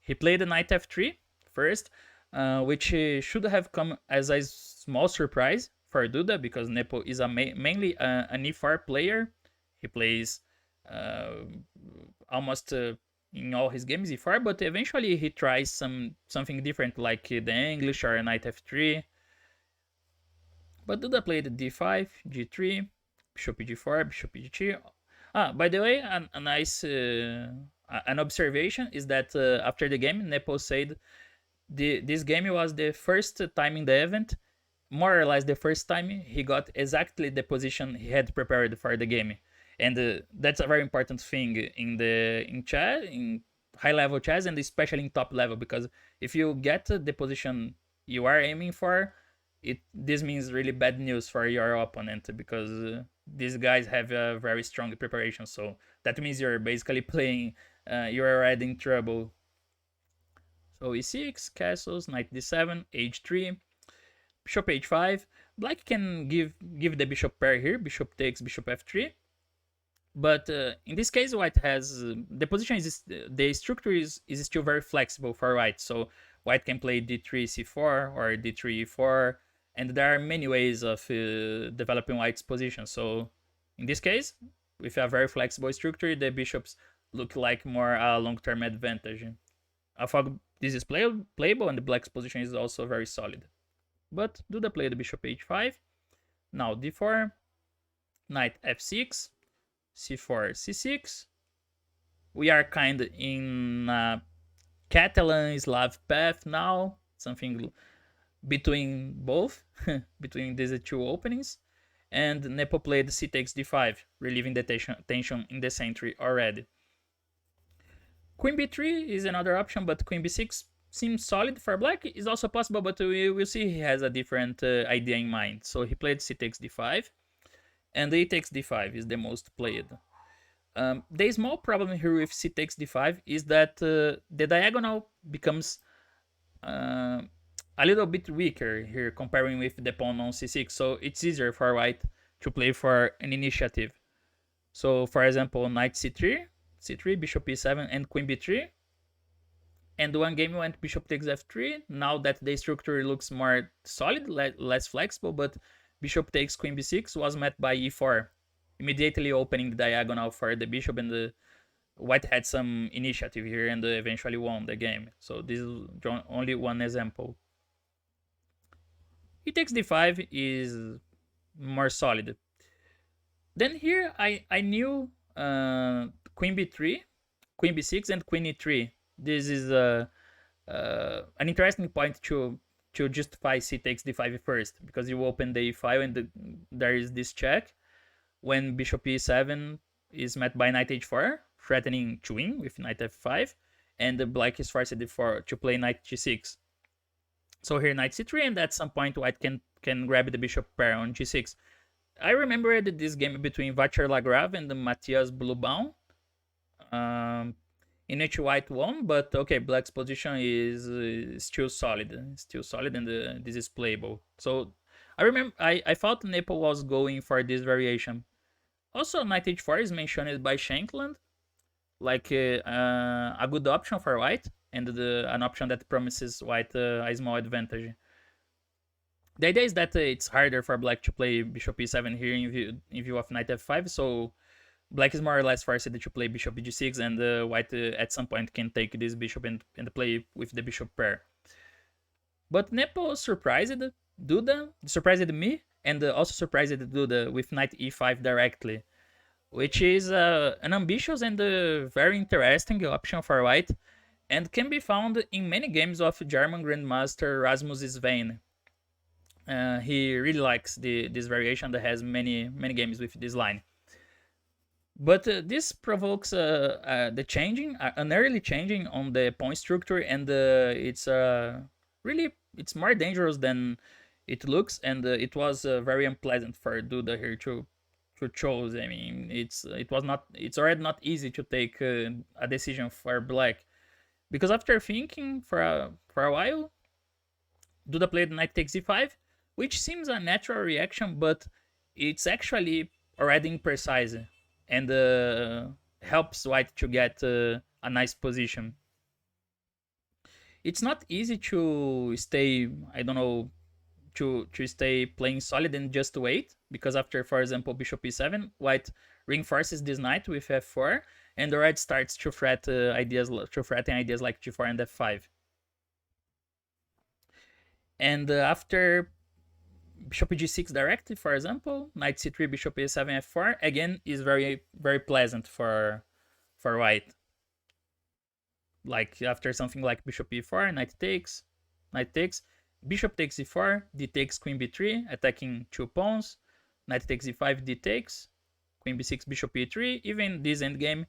He played the knight f3 first, which should have come as a small surprise for Duda, because Nepo is mainly an e4 player. He plays almost in all his games e4, but eventually he tries something different, like the English or knight f3. But Duda played d5, g3, bishop g4, bishop g3. By the way, a nice an observation is that after the game, Nepo said this game was the first time in the event, more or less the first time he got exactly the position he had prepared for the game, and that's a very important thing in chess, in high level chess, and especially in top level, because if you get the position you are aiming for, this means really bad news for your opponent, because these guys have a very strong preparation. So that means you're basically playing, you're already in trouble. So e6, castles, knight d7, h3, bishop h5. Black can give the bishop pair here, bishop takes, bishop f3. But in this case, white has the position is the structure is still very flexible for white. So white can play d3 c4 or d3 e4, and there are many ways of developing white's position. So in this case, with a very flexible structure, the bishops look like more a long-term advantage. I thought this is playable, and the black's position is also very solid. But Duda played the bishop h5. Now d4, knight f6, c4, c6. We are kind of in Catalan Slav path now, something between both, between these two openings. And Nepo played c takes d5, relieving the tension in the century already. Queen b3 is another option, but queen b6 seems solid for black. Is also possible, but we will see he has a different idea in mind. So he played c takes d5, and e takes d5 is the most played. The small problem here with c takes d5 is that the diagonal becomes a little bit weaker here comparing with the pawn on c6, so it's easier for white to play for an initiative. So for example, knight c3, bishop e7, and queen b3. And one game went bishop takes f3. Now that the structure looks more solid, less flexible, but bishop takes queen b6 was met by e4, immediately opening the diagonal for the bishop, and the white had some initiative here and eventually won the game. So this is only one example. E takes d5 is more solid. Then here I knew queen b3, queen b6, and queen e3. This is an interesting point to justify c takes d5 first, because you open the e5 and there is this check when bishop e7 is met by knight h4, threatening to win with knight f5, and the black is forced to play knight g6. So here knight c3, and at some point white can grab the bishop pair on g6. I remember this game between Vaclav Lagrave and Matthias Blubaum, in which white won, but okay, black's position is still solid, and this is playable. So I remember I thought Nepo was going for this variation. Also, knight h4 is mentioned by Shankland, like a good option for white, and an option that promises white a small advantage. The idea is that it's harder for black to play bishop e7 here in view of knight f5, so black is more or less forced to play bishop g6, and white at some point can take this bishop and play with the bishop pair. But Nepo surprised Duda, surprised me, and also surprised Duda with knight e5 directly, which is an ambitious and very interesting option for white, and can be found in many games of German Grandmaster Rasmus Svein. He really likes this variation that has many games with this line. But this provokes the changing, an early changing on the pawn structure, and it's really it's more dangerous than it looks, and it was very unpleasant for Duda here to choose. I mean, it's already not easy to take a decision for black, because after thinking for a while, Duda played knight takes e5, which seems a natural reaction, but it's actually already imprecise and helps white to get a nice position. It's not easy to stay, I don't know, to stay playing solid and just wait, because after, for example, bishop e7, white reinforces this knight with f4, and the red starts to threaten ideas like g4 and f5. And after bishop g6 directly, for example, knight c3, bishop e7, f4, again is very pleasant for white. Like after something like bishop e4, knight takes, bishop takes e4, d takes, queen b3, attacking two pawns, knight takes e5, d takes, queen b6, bishop e3, even this endgame,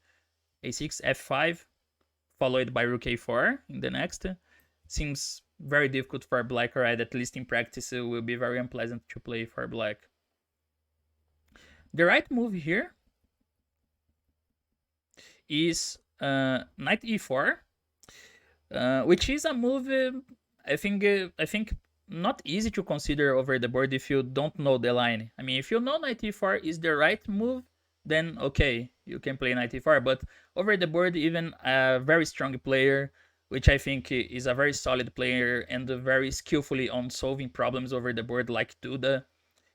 a6, f5, followed by rook a4 in the next, seems very difficult for black, or at least in practice it will be very unpleasant to play for black. The right move here is knight e4, which is a move I think not easy to consider over the board if you don't know the line. I mean, if you know knight e4 is the right move, then okay, you can play knight e4, but over the board, even a very strong player, which I think is a very solid player and very skillfully on solving problems over the board like Duda,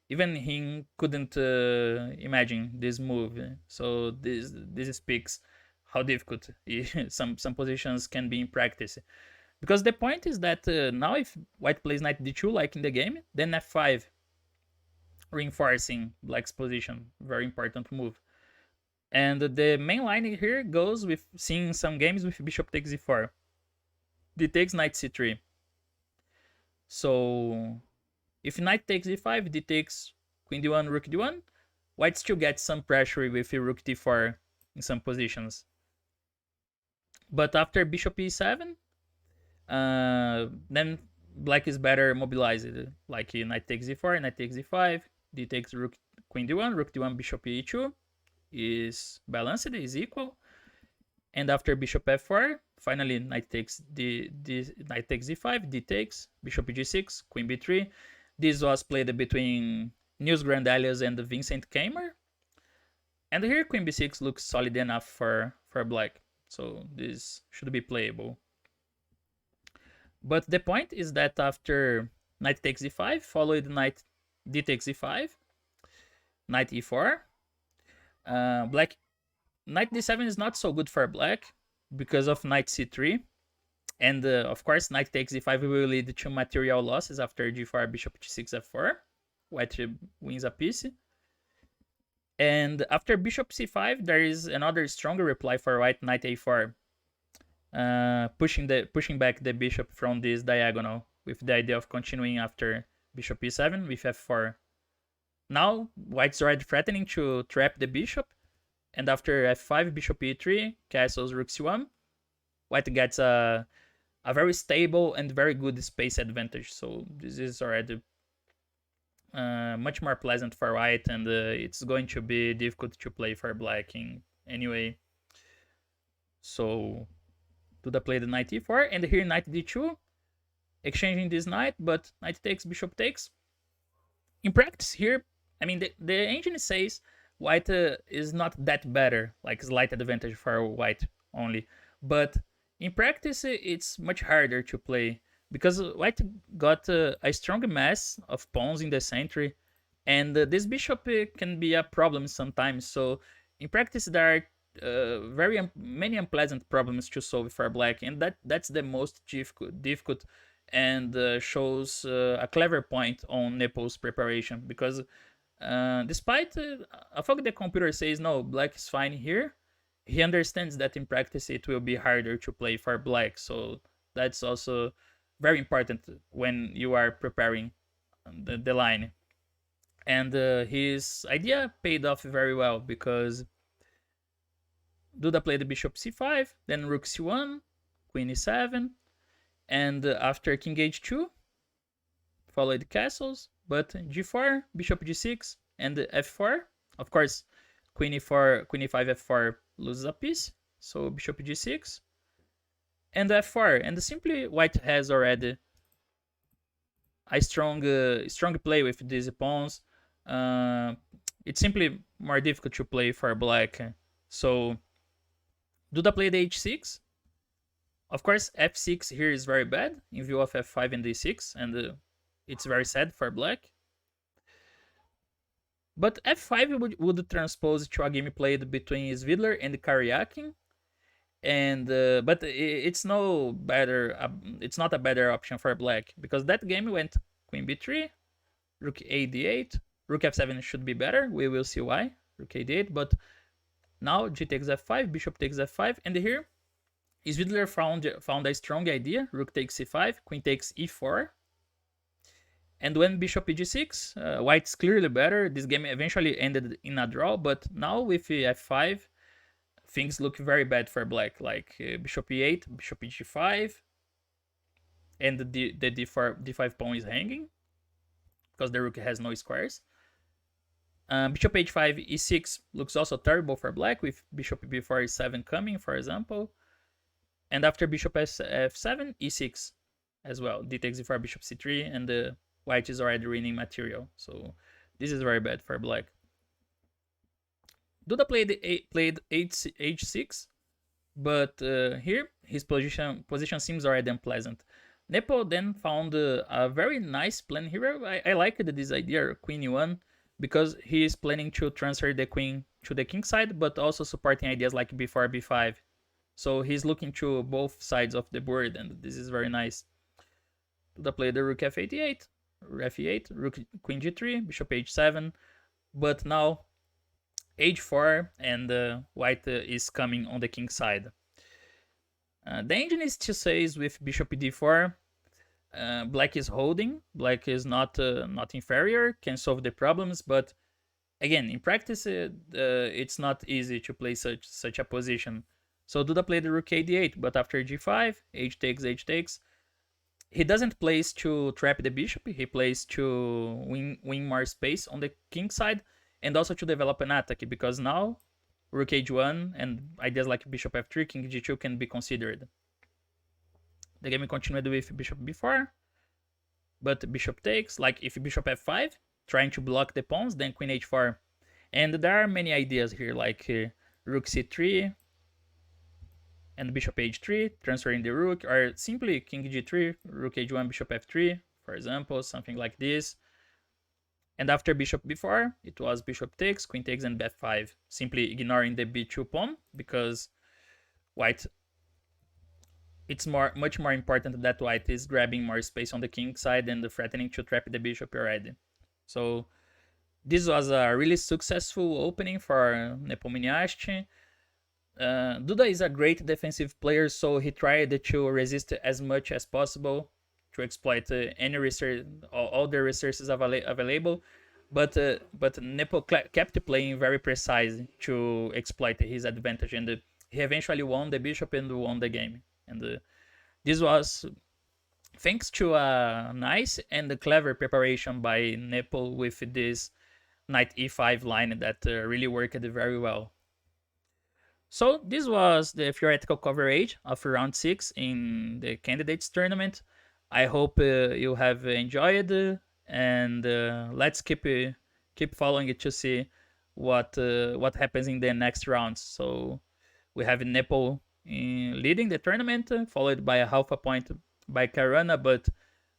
even he couldn't imagine this move. So this speaks how difficult some positions can be in practice. Because the point is that now if white plays knight d2 like in the game, then f5, reinforcing black's position, very important move. And the main line here goes with seeing some games with bishop takes e4, d takes, knight c3. So if knight takes e5, d takes, queen d1, rook d1, white still gets some pressure with rook d4 in some positions. But after bishop e7, then black is better mobilized, like knight takes e4, knight takes e5, d takes, rook, queen d1, rook d1, bishop e2 is balanced, is equal. And after bishop f4, finally knight takes knight takes e5, d takes, bishop g6, queen b3. This was played between Nils Grandelius and Vincent Keimer. And here queen b6 looks solid enough for black, so this should be playable. But the point is that after knight takes e5, followed knight d takes e5, knight e4, black, knight d7 is not so good for black because of knight c3, and of course knight takes e5 will lead to material losses after g4, bishop g6, f4. White wins a piece. And after bishop c5, there is another stronger reply for white, knight a4, pushing back the bishop from this diagonal with the idea of continuing after bishop e7 with f4. Now white's already threatening to trap the bishop, and after f5, bishop e3, castles, rook c1, white gets a very stable and very good space advantage. So this is already much more pleasant for white, and it's going to be difficult to play for black in anyway. So Duda played knight e4, and here knight d2, exchanging this knight, but knight takes, bishop takes. In practice here, I mean, the engine says white is not that better, like slight advantage for white only. But in practice, it's much harder to play because white got a strong mass of pawns in the center, and this bishop can be a problem sometimes. So in practice, there are many unpleasant problems to solve for black, and that's the most difficult and shows a clever point on Nepal's preparation, because despite I think the computer says no, black is fine here, he understands that in practice it will be harder to play for black. So that's also very important when you are preparing the line. And his idea paid off very well, because Duda played bishop c5, then rook c1, queen e7, and after king h2, followed castles, but g4, bishop g6, and f4. Of course, queen e4, queen e5, f4 loses a piece, so bishop g6, and f4. And simply white has already a strong play with these pawns. It's simply more difficult to play for black. So Duda played h6. Of course, f6 here is very bad in view of f5 and d6, and it's very sad for black. But f5 would transpose to a game played between Svidler and Karyakin, and but it's no better. It's not a better option for black, because that game went queen b3, rook a d8, rook f7 should be better. We will see why. Rook a d8, but now g takes f5, bishop takes f5, and here Svidler found a strong idea. Rook takes c5, queen takes e4. And when bishop g6, white's clearly better. This game eventually ended in a draw, but now with f5, things look very bad for black. Like bishop e8, bishop g5, and the d5 pawn is hanging, because the rook has no squares. Bishop h5, e6 looks also terrible for black, with bishop b4, e7 coming, for example. And after bishop f7, e6 as well. D takes e4, bishop c3, and the white is already winning material. So this is very bad for black. Duda played h6, but here his position seems already unpleasant. Nepo then found a very nice plan here. I liked this idea, queen e1, because he is planning to transfer the queen to the king side, but also supporting ideas like b4, b5. So he's looking to both sides of the board, and this is very nice. Duda played the rook f8, f8, rook queen g3, bishop h7, but now h4, and white is coming on the king side. The engine is still says with bishop d4, black is holding, black is not inferior, can solve the problems, but again, in practice, it's not easy to play such a position. So Duda played the rook d8, but after g5, h takes, he doesn't place to trap the bishop, he plays to win more space on the king side, and also to develop an attack, because now rook h1 and ideas like bishop f3, king g2 can be considered. The game continued with bishop b4, but bishop takes, like if bishop f5, trying to block the pawns, then queen h4. And there are many ideas here, like rook c3, and bishop h3, transferring the rook, or simply king g3, rook h1, bishop f3, for example, something like this. And after bishop b4, it was bishop takes, queen takes, and f5, simply ignoring the b2 pawn, because white, it's much more important that white is grabbing more space on the king side and threatening to trap the bishop already. So this was a really successful opening for Nepomniachtchi. Duda is a great defensive player, so he tried to resist as much as possible to exploit any resource, all the resources available. But Nepo kept playing very precise to exploit his advantage, and he eventually won the bishop and won the game. And this was thanks to a nice and clever preparation by Nepo with this knight e5 line that really worked very well. So this was the theoretical coverage of round 6 in the candidates tournament. I hope you have enjoyed, and let's keep following it to see what happens in the next rounds. So we have Nepo leading the tournament, followed by a half a point by Caruana, but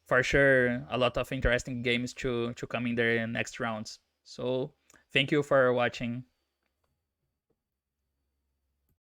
for sure a lot of interesting games to come in the next rounds. So thank you for watching.